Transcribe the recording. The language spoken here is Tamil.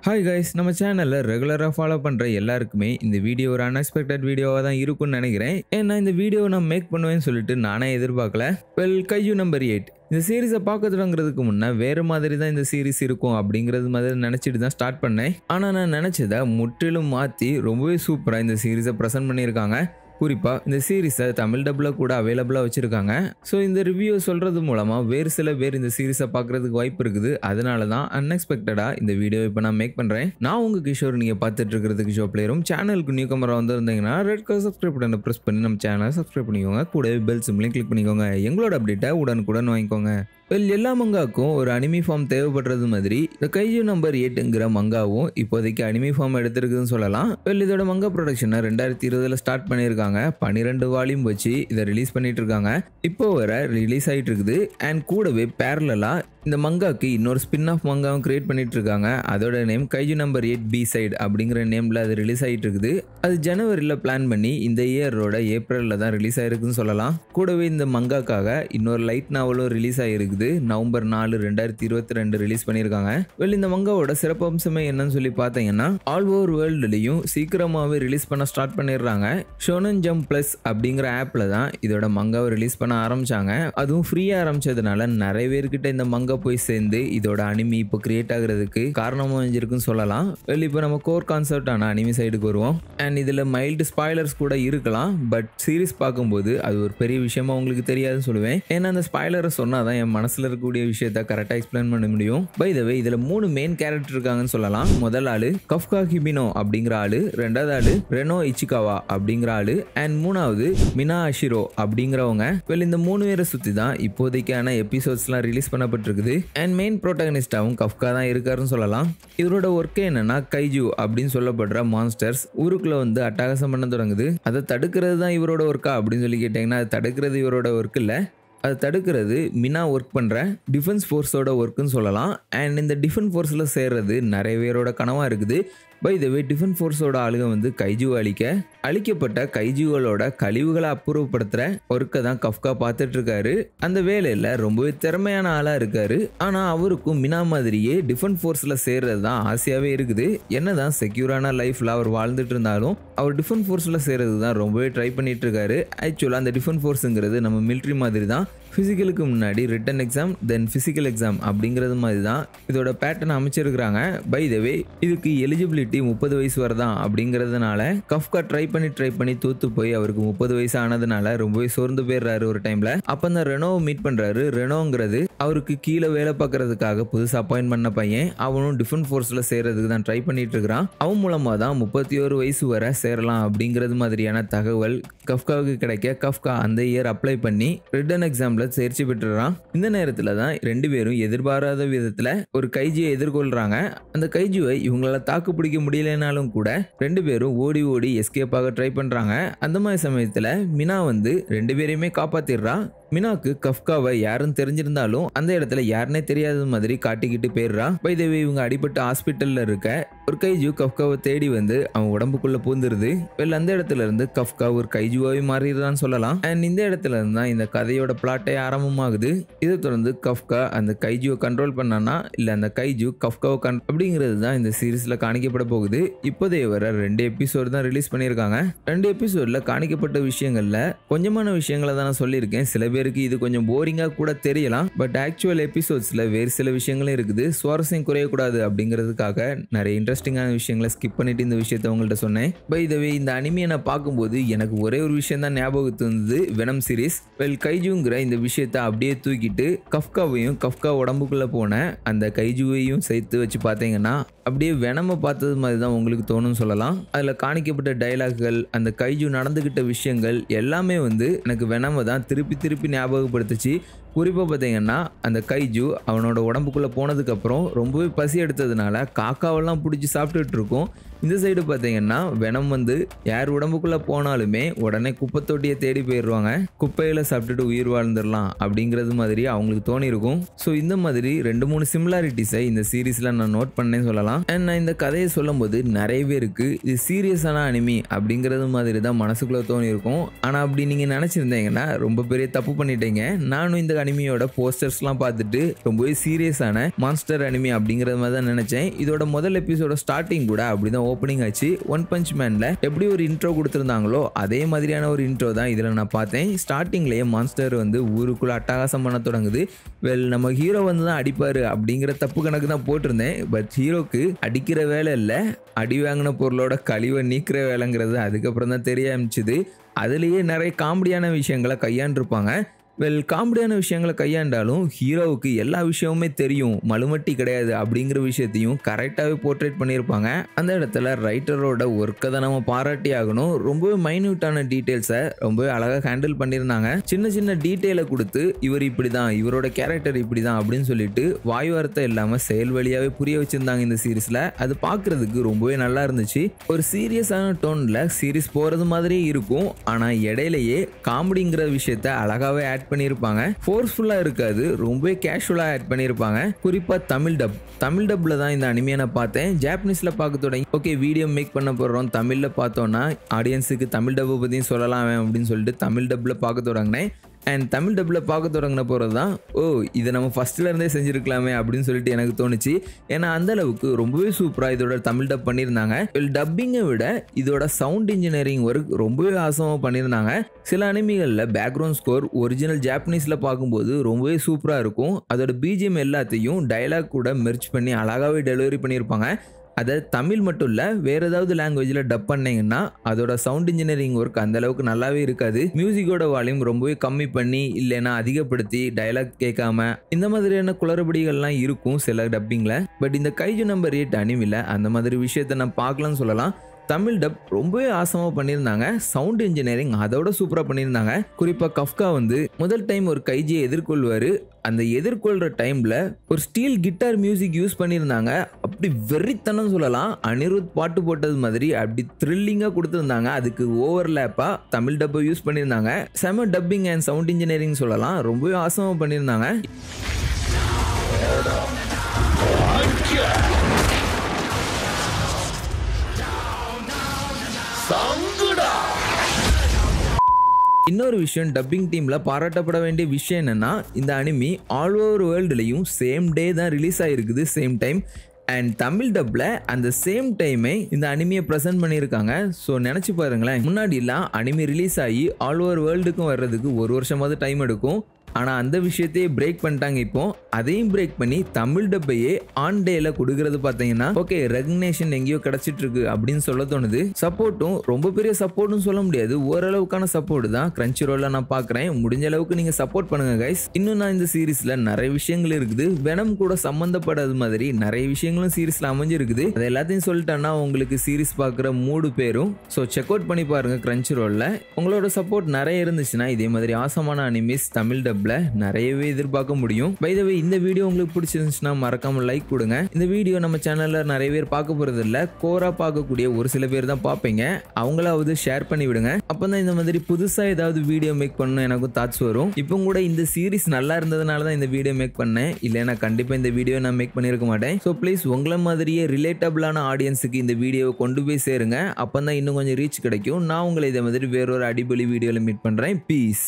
ஹாய் கைஸ், நம்ம சேனலில் ரெகுலராக ஃபாலோ பண்ணுற எல்லாருக்குமே இந்த வீடியோ ஒரு அன்எக்ஸ்பெக்டட் வீடியோவாக தான் இருக்கும்னு நினைக்கிறேன். ஏன்னா இந்த வீடியோவை நான் மேக் பண்ணுவேன்னு சொல்லிட்டு நானே எதிர்பார்க்கல. கையூ நம்பர் 8 இந்த சீரீஸை பார்க்க தொடங்குறதுக்கு முன்னே வேறு மாதிரி தான் இந்த சீரீஸ் இருக்கும் அப்படிங்கிறது மாதிரி நினச்சிட்டு தான் ஸ்டார்ட் பண்ணேன். ஆனால் நான் நினச்சதை முற்றிலும் மாற்றி ரொம்பவே சூப்பராக இந்த சீரீஸை ப்ரெசென்ட் பண்ணியிருக்காங்க. குறிப்பாக இந்த சீரீஸை தமிழ் டப்பில் கூட அவைலபிளாக வச்சுருக்காங்க. ஸோ இந்த ரிவ்யூ சொல்கிறது மூலமாக வேறு சில பேர் இந்த சீரீஸை பார்க்குறதுக்கு வாய்ப்பு இருக்குது. அதனால தான் அன்எக்ஸ்பெக்டடாக இந்த வீடியோ இப்போ நான் மேக் பண்ணுறேன். நான் உங்கள் கிஷோர், நீங்கள் பார்த்துட்டு இருக்கிறது கிஷோர் பிளேயரும். சேனலுக்கு நியூ கமராக வந்திருந்தீங்கன்னா ரெட் கலர் சப்ஸ்கிரைப் பட்டனை ப்ரெஸ் பண்ணி நம்ம சேனலை சப்ஸ்கிரைப் பண்ணிக்கோங்க. கூடவே பெல் சிம்லையும் கிளிக் பண்ணிக்கோங்க. எங்களோட அப்டேட்டை உடனுக்குடன் வாங்கிக்கோங்க. எல்லா மங்காக்கும் ஒரு அனிமி ஃபார்ம் தேவைப்படுறது மாதிரி இந்த கையூ நம்பர் 8ங்கிற மங்காவும் இப்போதைக்கு அனிமி ஃபார்ம் எடுத்திருக்குதுன்னு சொல்லலாம். இதோட மங்கா ப்ரொடக்ஷனை 2020 ஸ்டார்ட் பண்ணியிருக்காங்க. 12 வால்யூம் வச்சு இதை ரிலீஸ் பண்ணிட்டு இருக்காங்க. இப்போ வர ரிலீஸ் ஆகிட்டு இருக்குது. அண்ட் கூடவே பேரலா இந்த மங்காக்கு இன்னொரு ஸ்பின் ஆஃப் மங்காவும் கிரியேட் பண்ணிட்டு இருக்காங்க. அதோட நேம் கையூ நம்பர் 8 பி சைடு அப்படிங்கிற நேம்ல அது ரிலீஸ் ஆகிட்டு இருக்குது. அது ஜனவரியில் பிளான் பண்ணி இந்த இயரோட ஏப்ரலில் தான் ரிலீஸ் ஆயிருக்குன்னு சொல்லலாம். கூடவே இந்த மங்காக்காக இன்னொரு லைட் நாவலும் ரிலீஸ் ஆகிருக்குது. நவம்பர் 4, 2022 ரிலீஸ் பண்ணியிருக்காங்க. இந்த மங்காவோட சிறப்பம்சமே என்னன்னு சொல்லி பார்த்தீங்கன்னா, ஆல் ஓவர் வேர்ல்டுலையும் சீக்கிரமாகவே ரிலீஸ் பண்ண ஸ்டார்ட் பண்ணிடுறாங்க. ஷோனன் ஜம்ப் பிளஸ் அப்படிங்கிற ஆப்ல தான் இதோட மங்காவை ரிலீஸ் பண்ண ஆரம்பிச்சாங்க. அதுவும் ஃப்ரீயாக ஆரம்பிச்சதுனால நிறைய பேர்கிட்ட இந்த மங்கா போய் சேர்ந்து இதோட அனிமி இப்போ கிரியேட் ஆகுறதுக்கு காரணமாக அமைஞ்சிருக்குன்னு சொல்லலாம். இப்போ நம்ம கோர் கான்செப்டான அனிமி சைடுக்கு வருவோம். அண்ட் இதில் மைல்டு ஸ்பாய்லர்ஸ் கூட இருக்கலாம். பட் சீரீஸ் பார்க்கும்போது அது ஒரு பெரிய விஷயமா உங்களுக்கு தெரியாதுன்னு சொல்லுவேன். ஏன்னா அந்த ஸ்பாய்லரை சொன்னால் தான் என் மனசில் இருக்கக்கூடிய விஷயத்த கரெக்டாக எக்ஸ்பிளைன் பண்ண முடியும். பை த வே இதில் 3 மெயின் கேரக்டர் இருக்காங்கன்னு சொல்லலாம். முதல் ஆளு கஃப்கா ஹிபினோ அப்படிங்கிற ஆளு, ரெண்டாவது ஆளு ரெனோ இச்சிகாவா அப்படிங்கிற ஆளு, அண்ட் மூணாவது மினா அஷிரோ அப்படிங்கிறவங்க. இந்த 3 பேரை சுற்றி தான் இப்போதைக்கான எபிசோட்ஸ்லாம் ரிலீஸ் பண்ணப்பட்டிருக்கு. அண்ட் மெயின் ப்ரோட்டகனிஸ்டாவும் கஃப்கா தான் இருக்காருன்னு சொல்லலாம். இவரோட ஒர்க்கே என்னன்னா, கைஜூ அப்படின்னு சொல்லப்படுற மான்ஸ்டர்ஸ் ஊருக்குள்ள வந்து அட்டகாசம் பண்ண தொடங்குது. அதை தடுக்கிறது தான் இவரோட ஒர்க்கா அப்படின்னு சொல்லி கேட்டீங்கன்னா, அது தடுக்கிறது இவரோட ஒர்க் இல்லை. அது தடுக்கிறது மினா ஒர்க் பண்ணுற டிஃபென்ஸ் ஃபோர்ஸோட ஒர்க்குன்னு சொல்லலாம். அண்ட் இந்த டிஃபென்ஸ் ஃபோர்ஸில் சேர்றது நிறைய பேரோட கனவாக இருக்குது. பை த வே டிஃபென்ஸ் ஃபோர்ஸோட ஆளுங்க வந்து கைஜூவை அழிக்கப்பட்ட கைஜூகளோட கழிவுகளை அப்புறப்படுத்துகிற ஒர்க்கை தான் கஃப்கா பார்த்துட்டு இருக்காரு. அந்த வேலையில் ரொம்பவே திறமையான ஆளாக இருக்காரு. ஆனால் அவருக்கும் மினா மாதிரியே டிஃபென்ஸ் ஃபோர்ஸில் சேர்றது தான் ஆசையாகவே இருக்குது. என்னதான் செக்யூரான லைஃப்பில் அவர் வாழ்ந்துட்டு இருந்தாலும் அவர் டிஃபென்ஸ் ஃபோர்ஸில் சேர்றது தான் ரொம்பவே ட்ரை பண்ணிட்டு இருக்காரு. ஆக்சுவலாக அந்த டிஃபென்ஸ் ஃபோர்ஸுங்கிறது நம்ம மிலிட்ரி மாதிரி தான். ஃபிசிக்கலுக்கு முன்னாடி ரிட்டன் எக்ஸாம், தென் ஃபிசிக்கல் எக்ஸாம் அப்படிங்கிறது மாதிரி தான் இதோட பேட்டர்ன் அமைச்சிருக்கிறாங்க. பை த வே இதுக்கு எலிஜிபிலிட்டி 30 வயசு வரை தான் அப்படிங்கிறதுனால கஃப்கா ட்ரை பண்ணி தோத்து போய் அவருக்கு 30 வயசு ஆனதுனால ரொம்பவே சோர்ந்து போயிடுறாரு ஒரு டைம்ல. அப்போ அந்த ரெனோவை மீட் பண்றாரு. ரெனோங்கிறது அவருக்கு கீழே வேலை பார்க்கறதுக்காக புதுசாக அப்பாயின்ட் பண்ண பையன். அவனும் டிஃபென்ஸ் ஃபோர்ஸில் சேர்றதுக்கு தான் ட்ரை பண்ணிட்டு இருக்கிறான். அவன் மூலமாக தான் 31 வயசு வரை சேரலாம் அப்படிங்கிறது மாதிரியான தகவல் கஃப்காவுக்கு கிடைக்க கஃப்கா அந்த இயர் அப்ளை பண்ணி ரிட்டன் எக்ஸாம் தேர்ச்சி பெற்றுறான். இந்த நேரத்துல தான் 2 பேரும் எதிர்பாராத விதத்துல ஒரு கைஜியை எதிர்கொள்றாங்க. அந்த கைஜுவை இவங்களால தாக்கு பிடிக்க முடியலனாலும் கூட 2 பேரும் ஓடி எஸ்கேப் ஆக ட்ரை பண்றாங்க. அந்த மாதிரி சமயத்துல மினா வந்து 2 பேரையுமே காப்பாத்திடுறா. மினாக்கு கஃப்காவை யாருன்னு தெரிஞ்சிருந்தாலும் அந்த இடத்துல யாருன்னே தெரியாத மாதிரி காட்டிக்கிட்டு போயிடுறா. பை த வே இவங்க அடிபட்ட ஹாஸ்பிட்டல்ல இருக்க ஒரு கைஜு கஃப்காவை தேடி வந்து அவன் உடம்புக்குள்ள பூந்துருது. அந்த இடத்துல இருந்து கஃப்கா ஒரு கைஜுவாவே மாறிடுறான்னு சொல்லலாம். அண்ட் இந்த இடத்துல இருந்து தான் இந்த கதையோட பிளாட்டே ஆரம்பமாகுது. இதை தொடர்ந்து கஃப்கா அந்த கைஜுவை கண்ட்ரோல் பண்ணானா இல்ல அந்த கைஜு கஃப்காவை அப்படிங்கிறது தான் இந்த சீரீஸ்ல காணிக்கப்பட போகுது. இப்போதே வர 2 எபிசோடு தான் ரிலீஸ் பண்ணியிருக்காங்க. 2 எபிசோட்ல காணிக்கப்பட்ட விஷயங்கள்ல கொஞ்சமான விஷயங்களை தான் நான் சொல்லியிருக்கேன். சில பேருக்கு இது கொஞ்சம் போரிங்கா கூட தெரியலாம். பட் ஆக்சுவல் எபிசோட்ஸ்ல வேறு சில விஷயங்களும் இருக்குது. சுவாரஸ்யம் குறையக்கூடாது அப்படிங்கிறதுக்காக நிறைய இன்ட்ரெஸ்டிங்கான விஷயங்களை ஸ்கிப் பண்ணிட்டு இந்த விஷயத்த உங்கள்கிட்ட சொன்னேன். பை த வே இந்த அனிமியை நான் பார்க்கும்போது எனக்கு ஒரே ஒரு விஷயம் தான் ஞாபகத்து வந்தது, வெனம் சீரீஸ். கைஜுங்கிற இந்த விஷயத்த அப்படியே தூக்கிட்டு கஃப்காவையும் கஃப்கா உடம்புக்குள்ள போன அந்த கைஜுவையும் சேர்த்து வச்சு பார்த்தீங்கன்னா அப்படியே வெனமை பார்த்தது மாதிரி தான் உங்களுக்கு தோணும்னு சொல்லலாம். அதில் காணிக்கப்பட்ட டைலாக்கள், அந்த கைஜு நடந்துகிட்ட விஷயங்கள் எல்லாமே வந்து எனக்கு வெனமை தான் திருப்பி ஞாபகப்படுத்துச்சு. குறிப்பாக பார்த்தீங்கன்னா அந்த கைஜு அவனோட உடம்புக்குள்ளே போனதுக்கப்புறம் ரொம்பவே பசி எடுத்ததுனால காக்காவெல்லாம் பிடிச்சி சாப்பிட்டுட்டு இருக்கும். இந்த சைடு பார்த்தீங்கன்னா வெனம் வந்து யார் உடம்புக்குள்ளே போனாலுமே உடனே குப்பை தொட்டியை தேடி போயிடுவாங்க. குப்பையில் சாப்பிட்டுட்டு உயிர் வாழ்ந்துடலாம் அப்படிங்கிறது மாதிரி அவங்களுக்கு தோணியிருக்கும். ஸோ இந்த மாதிரி 2-3 சிமிலாரிட்டிஸை இந்த சீரீஸில் நான் நோட் பண்ணேன்னு சொல்லலாம். அண்ட் நான் இந்த கதையை சொல்லும் போது நிறைய பேருக்கு இது சீரியஸான அனிமி அப்படிங்கிறது மாதிரி தான் மனசுக்குள்ளே தோணியிருக்கும். ஆனால் அப்படி நீங்கள் நினச்சிருந்தீங்கன்னா ரொம்ப பெரிய தப்பு பண்ணிட்டீங்க. நானும் இந்த அனிமியோட போஸ்டர்ஸ்லாம் பார்த்துட்டு ரொம்பவே சீரியஸான மான்ஸ்டர் அனிமி அப்படிங்கிற மாதிரி தான் நினைச்சேன். இதோட முதல் எபிசோட ஸ்டார்டிங் கூட அப்படிதான் ஓப்பனிங் ஆச்சு. ஒன் பஞ்ச் மேன்ல எப்படி ஒரு இன்ட்ரோ கொடுத்திருந்தாங்களோ அதே மாதிரியான ஒரு இன்ட்ரோ தான் இதுல நான் பார்த்தேன். ஸ்டார்டிங்லயே மான்ஸ்டர் வந்து ஊருக்குள்ள அட்டகாசம் பண்ண தொடங்குது. நம்ம ஹீரோ வந்து தான் அடிப்பாரு அப்படிங்கிற தப்பு கணக்கு தான் போட்டிருந்தேன். பட் ஹீரோக்கு அடிக்கிற வேலை இல்லை, அடி வாங்கின பொருளோட கழிவை நீக்கிற வேலைங்கிறது அதுக்கப்புறம் தான் தெரிய ஆரம்பிச்சுது. அதுலேயே நிறைய காமெடியான விஷயங்களை கையாண்டிருப்பாங்க. காமெடியான விஷயங்களை கையாண்டாலும் ஹீரோவுக்கு எல்லா விஷயமுமே தெரியும், மலுமட்டி கிடையாது அப்படிங்கிற விஷயத்தையும் கரெக்டாகவே போர்ட்ரேட் பண்ணியிருப்பாங்க. அந்த இடத்துல ரைட்டரோட ஒர்க்கை தான் நம்ம பாராட்டி ஆகணும். ரொம்பவே மைன்யூட்டான டீட்டெயில்ஸை ரொம்பவே அழகாக ஹேண்டில் பண்ணியிருந்தாங்க. சின்ன சின்ன டீட்டெயிலை கொடுத்து இவர் இப்படி தான், இவரோட கேரக்டர் இப்படி தான் அப்படின்னு சொல்லிட்டு வாய் வார்த்தை இல்லாமல் செயல் வழியாகவே புரிய வச்சுருந்தாங்க இந்த சீரீஸில். அது பார்க்குறதுக்கு ரொம்பவே நல்லா இருந்துச்சு. ஒரு சீரியஸான டோனில் சீரீஸ் போகிறது மாதிரியே இருக்கும், ஆனால் இடையிலேயே காமெடிங்கிற விஷயத்த அழகாகவே ஆட் பண்ணியிருப்பாங்க. ஃபோர்ஸ்ஃபுல்லா இருக்காது, ரொம்பவே கேஷுவலா ஆட் பண்ணியிருப்பாங்க. குறிப்பா தமிழ் டப்ல தான் இந்த அனிமையை நான் பார்த்தேன். ஜாப்பனீஸ்ல பார்க்க தொடங்கி ஓகே வீடியோ மேக் பண்ண போறோம், தமிழ்ல பார்த்தோம்னா ஆடியன்ஸுக்கு தமிழ் டப் பத்தியும் சொல்லலாம் அப்படின்னு சொல்லிட்டு தமிழ் டப்ல பார்க்க தொடங்கினேன். அண்ட் தமிழ் டப்பில் பார்க்க தொடங்கின போகிறது தான் இதை நம்ம ஃபஸ்ட்டில் இருந்தே செஞ்சுருக்கலாமே அப்படின்னு சொல்லிட்டு எனக்கு தோணுச்சு. ஏன்னா அந்த அளவுக்கு ரொம்பவே சூப்பராக இதோட தமிழ் டப் பண்ணியிருந்தாங்க. டப்பிங்கை விட இதோட சவுண்ட் இன்ஜினியரிங் ஒர்க் ரொம்பவே ஆசமாக பண்ணியிருந்தாங்க. சில அனிமிகளில் பேக்ரவுண்ட் ஸ்கோர் ஒரிஜினல் ஜாப்பனீஸில் பார்க்கும்போது ரொம்பவே சூப்பராக இருக்கும். அதோட பிஜிஎம் எல்லாத்தையும் டைலாக் கூட மெர்ச் பண்ணி அழகாகவே டெலிவரி பண்ணியிருப்பாங்க. அதை தமிழ் மட்டும் இல்லை வேற ஏதாவது லாங்குவேஜில் டப் பண்ணீங்கன்னா அதோட சவுண்ட் இன்ஜினியரிங் ஒர்க் அந்த அளவுக்கு நல்லாவே இருக்காது. மியூசிக்கோட வால்யூம் ரொம்பவே கம்மி பண்ணி இல்லைன்னா அதிகப்படுத்தி டைலாக் கேட்காம இந்த மாதிரியான குளறுபடிகள்லாம் இருக்கும் சில டப்பிங்கில். பட் இந்த கைஜு நம்பர் 8 அனிமில அந்த மாதிரி விஷயத்த நான் பார்க்கலாம்னு சொல்லலாம். தமிழ் டப் ரொம்பவே ஆசமாக பண்ணியிருந்தாங்க. சவுண்ட் இன்ஜினியரிங் அதோட சூப்பராக பண்ணியிருந்தாங்க. குறிப்பாக கஃப்கா வந்து முதல் டைம் ஒரு கைஜியை எதிர்கொள்வார். அந்த எதிர்கொள்கிற டைமில் ஒரு ஸ்டீல் கிட்டார் மியூசிக் யூஸ் பண்ணியிருந்தாங்க. அப்படி வெறித்தனம் சொல்லலாம். அனிருத் பாட்டு போட்டது மாதிரி அப்படி த்ரில்லிங்காக கொடுத்துருந்தாங்க. அதுக்கு ஓவர்லேப்பாக தமிழ் டப்பை யூஸ் பண்ணியிருந்தாங்க. செம டப்பிங் அண்ட் சவுண்ட் இன்ஜினியரிங் சொல்லலாம். ரொம்பவே ஆசமாக பண்ணியிருந்தாங்க. இன்னொரு விஷயம், டப்பிங் டீம்ல பாராட்டப்பட வேண்டிய விஷயம் என்னன்னா இந்த அனிமி ஆல் ஓவர் வேர்ல்டுலையும் சேம் டே தான் ரிலீஸ் ஆகிருக்குது, சேம் டைம். அண்ட் தமிழ் டப்ல அந்த சேம் டைமே இந்த அனிமியை ப்ரெசென்ட் பண்ணியிருக்காங்க. ஸோ நினச்சி பாருங்களேன், முன்னாடிலாம் அனிமி ரிலீஸ் ஆகி ஆல் ஓவர் வேர்ல்டுக்கும் வர்றதுக்கு ஒரு வருஷமாவது டைம் எடுக்கும். ஆனால் அந்த விஷயத்தையே பிரேக் பண்ணிட்டாங்க. இப்போ அதையும் பிரேக் பண்ணி தமிழ் டப்பையே ஆன் டேல கொடுக்கறது பார்த்தீங்கன்னா ஓகே ரெகக்னேஷன் எங்கேயோ கிடைச்சிட்டு இருக்கு அப்படின்னு சொல்ல தோணுது. சப்போர்ட்டும் ரொம்ப பெரிய சப்போர்ட்டும் சொல்ல முடியாது, ஓரளவுக்கான சப்போர்ட் தான் கிரன்ச்சி ரோல்ல நான் பார்க்குறேன். முடிஞ்ச அளவுக்கு நீங்கள் சப்போர்ட் பண்ணுங்க கைஸ். இன்னும் நான் இந்த சீரீஸ்ல நிறைய விஷயங்கள் இருக்குது, வெனம் கூட சம்மந்தப்படாத மாதிரி நிறைய விஷயங்களும் சீரீஸ்ல அமைஞ்சிருக்குது. அது எல்லாத்தையும் சொல்லிட்டேன்னா உங்களுக்கு சீரீஸ் பார்க்குற மூடு பேரும். ஸோ செக் அவுட் பண்ணி பாருங்க கிரன்ச்சி ரோல்ல. உங்களோட சப்போர்ட் நிறைய இருந்துச்சுன்னா இதே மாதிரி ஆசமான அனிமீஸ் தமிழ் டப் நிறையவே எதிர்பார்க்க முடியும். பை த வே இந்த வீடியோ உங்களுக்கு பிடிச்சிருந்துச்சுன்னா மறக்காம லைக் கொடுங்க. இந்த வீடியோ நம்ம சேனல்ல நிறைய பேர் பார்க்க போறது இல்ல, கோரா பார்க்கக்கூடிய ஒரு சில பேர் தான் பார்ப்பீங்க. அவங்களாவது ஷேர் பண்ணி விடுங்க. அப்பதான் இந்த மாதிரி புதுசா ஏதாவது வீடியோ மேக் பண்ணணும் எனக்கும் தாட்ஸ் வரும். இப்போ கூட இந்த சீரிஸ் நல்லா இருந்ததுனால தான் இந்த வீடியோ மேக் பண்ணேன், இல்லைன்னா கண்டிப்பா இந்த வீடியோ நான் மேக் பண்ணிருக்க மாட்டேன். ஸோ ப்ளீஸ் உங்களை மாதிரியே ரிலேட்டபிளான ஆடியன்ஸுக்கு இந்த வீடியோவை கொண்டு போய் சேருங்க. அப்பதான் இன்னும் கொஞ்சம் ரீச் கிடைக்கும். நான் உங்களை இதை மாதிரி வேறொரு அடிப்பொலி வீடியோல மீட் பண்றேன். பீஸ்.